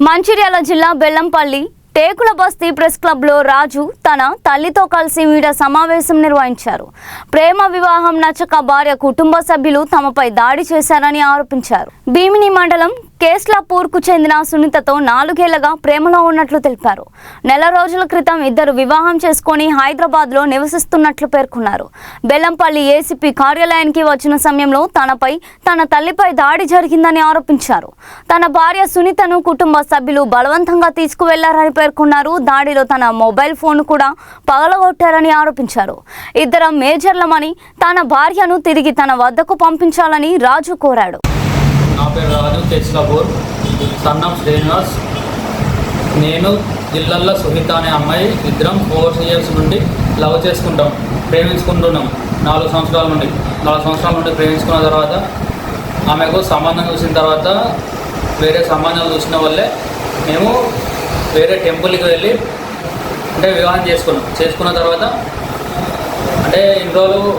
మంచిర్యాల జిల్లా బెల్లంపల్లి టేకుల బస్తీ ప్రెస్ క్లబ్లో రాజు తన తల్లితో కలిసి మీడియా సమావేశం నిర్వహించారు. ప్రేమ వివాహం నచ్చక భార్య కుటుంబ సభ్యులు తమపై దాడి చేశారని ఆరోపించారు. భీమిని మండలం కేస్లాపూర్కు చెందిన సునీతతో 4 ఏళ్లుగా ప్రేమలో ఉన్నట్లు తెలిపారు. నెల రోజుల క్రితం ఇద్దరు వివాహం చేసుకుని హైదరాబాద్లో నివసిస్తున్నట్లు పేర్కొన్నారు. బెల్లంపల్లి ఏసీపీ కార్యాలయానికి వచ్చిన సమయంలో తన తల్లిపై దాడి జరిగిందని ఆరోపించారు. తన భార్య సునీతను కుటుంబ సభ్యులు బలవంతంగా తీసుకువెళ్లారని పేర్కొన్నారు. దాడిలో తన మొబైల్ ఫోన్ కూడా పగలగొట్టారని ఆరోపించారు. ఇద్దరం మేజర్లమని తన భార్యను తిరిగి తన వద్దకు పంపించాలని రాజు కోరాడు. నా పేరు రాజు, కేస్లాపూర్, సన్ ఆఫ్ శ్రీనివాస్. నేను జిల్లాలో సుహిత అనే అమ్మాయి ఇద్దరం 4 years నుండి లవ్ చేసుకుంటాం, ప్రేమించుకుంటున్నాం. 4 సంవత్సరాల నుండి ప్రేమించుకున్న తర్వాత ఆమెకు సంబంధం చూసిన తర్వాత వేరే సంబంధాలు చూసిన వల్లే మేము వేరే టెంపుల్కి వెళ్ళి వివాహం చేసుకున్న తర్వాత ఇన్ని రోజులు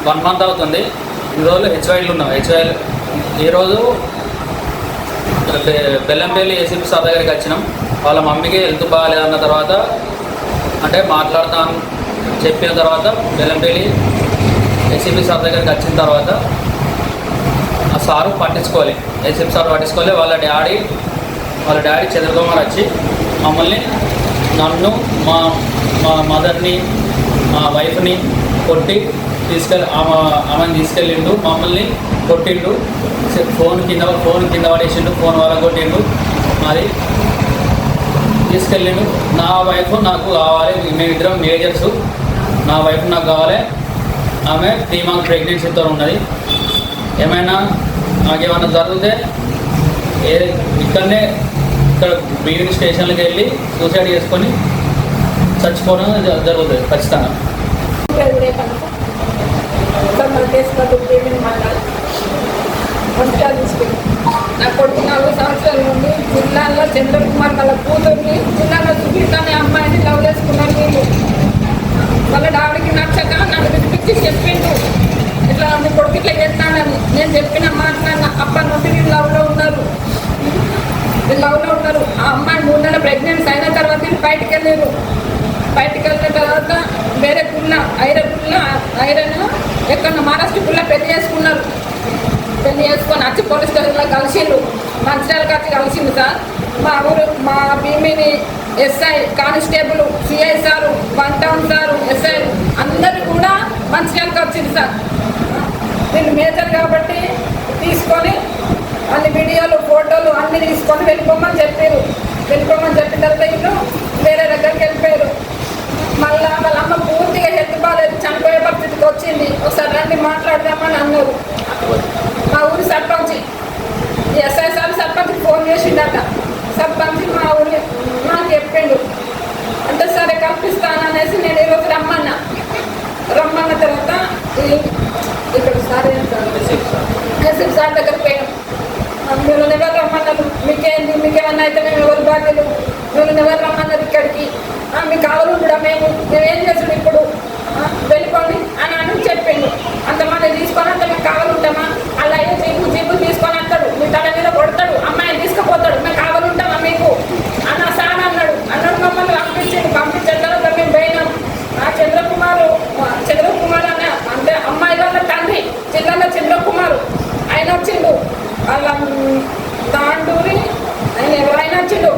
1 month అవుతుంది. ఇన్ని రోజులు హెచ్వైలు ఉన్నాం. ఈరోజు బెల్లంపల్లి ఏసీపీ సార్ దగ్గరికి వచ్చినాం. వాళ్ళ మమ్మీకి హెల్త్ బాగాలేదన్న తర్వాత మాట్లాడతాను చెప్పిన తర్వాత బెల్లంపల్లి ఏసీపీ సార్ దగ్గరికి వచ్చిన తర్వాత ఆ సారు పట్టించుకోవాలి, ఏసీపీ సార్ పట్టించుకోవాలి. వాళ్ళ డాడీ చంద్రకుమార్ వచ్చి మమ్మల్ని, నన్ను, మా మదర్ని, మా వైఫ్ని కొట్టి ఆమెను తీసుకెళ్ళిండు. మమ్మల్ని కొట్టిండు, ఫోన్ కింద పడేసిండు, ఫోన్ వాళ్ళ కొట్టిండు, మరి తీసుకెళ్ళిండు. నా వైఫ్ నాకు కావాలి, మేమిద్దరం మేజర్స్, నా వైఫ్ నాకు కావాలి. ఆమె 3 months ప్రెగ్నెన్సీతో ఉన్నది. నాకేమైనా జరిగితే ఇక్కడ బీవీ స్టేషన్కి వెళ్ళి సూసైడ్ చేసుకొని చచ్చిపోవడం జరుగుతుంది ఖచ్చితంగా. నా కొడుకు 4 సంవత్సరాల నుండి జిల్లాలో చంద్రకుమార్ వాళ్ళ కూతుర్ని జిల్లాలో సునీత అనే అమ్మాయిని లవ్ చేసుకున్నారు. వీళ్ళు వాళ్ళ డాడీకి నచ్చక నన్ను పిలిపించి చెప్పిండు, ఇట్లా మీ కొడుకు ఇట్లా చేస్తానని. నేను చెప్పిన మాట్లాడిన అప్పటి నుండి వీళ్ళు లవ్లో ఉన్నారు. ఆ అమ్మాయి 3 నెలల ప్రెగ్నెన్సీ అయిన తర్వాత వీళ్ళు బయటికి వెళ్ళిన తర్వాత వేరే ఐరన్ ఎక్కడ మహారాష్ట్ర పుల్ల పెళ్లి చేసుకున్నారు. పెళ్లి చేసుకొని వచ్చి పోలీస్ స్టేషన్లో కలిసిండు, మంచిర్యాలకు వచ్చి కలిసిండు సార్. మా Bhimini SI, constable, CI sir, 1 town sir, SI అందరూ కూడా మంచిర్యాలకు వచ్చింది సార్. వీళ్ళు మేజర్ కాబట్టి తీసుకొని అన్ని వీడియోలు, ఫోటోలు అన్నీ తీసుకొని వెళ్ళిపోమని చెప్పారు. చెప్పిన తర్వాత వీళ్ళు వేరే దగ్గరికి వెళ్ళిపోయారు. మళ్ళీ వాళ్ళ అమ్మ పూర్తిగా హెల్త్ బాగాలేదు, చనిపోయే పరిస్థితికి వచ్చింది. ఒకసారి రండి మాట్లాడదామని అన్నారు. మా ఊరి సర్పంచ్, ఎస్ఐ సార్ సర్పంచ్కి ఫోన్ చేసిండట. సర్పంచ్ మా ఊరి నాకు చెప్పిండు. అంటే సరే కల్పిస్తాననేసి నేను ఈరోజు రమ్మన్న తర్వాత ఇక్కడ సార్ ఎస్ఎఫ్ సార్ దగ్గరికి పోయాం. మీరు ఎవరు రమ్మన్నారు, మీకేమన్నా అయితే మేము ఎవరు బాధ్యులు, మీరు ఎవరు రమ్మన్నారు ఇక్కడికి, మీకు కావాలి కూడా మేమేం చేసాడు ఇప్పుడు వెళ్ళిపోండి అని చెప్పిండు. అంతమంది తీసుకొని అంత మీకు కావాలి ఉంటామా? అలా జీబు తీసుకొని వస్తాడు, మీ తల మీద కొడతాడు, అమ్మాయిని తీసుకుపోతాడు, మేము కావాలి ఉంటామా మీకు అన్న సార్ అన్నాడు. మమ్మల్ని పంపించిన తర్వాత మేము పోయినాం. ఆ చంద్రకుమార్ అంటే అమ్మాయి వాళ్ళ తండ్రి జిల్లాలో చంద్రకుమారు ఆయన వచ్చిండు. వాళ్ళ తాండూరి ఆయన వచ్చిండు.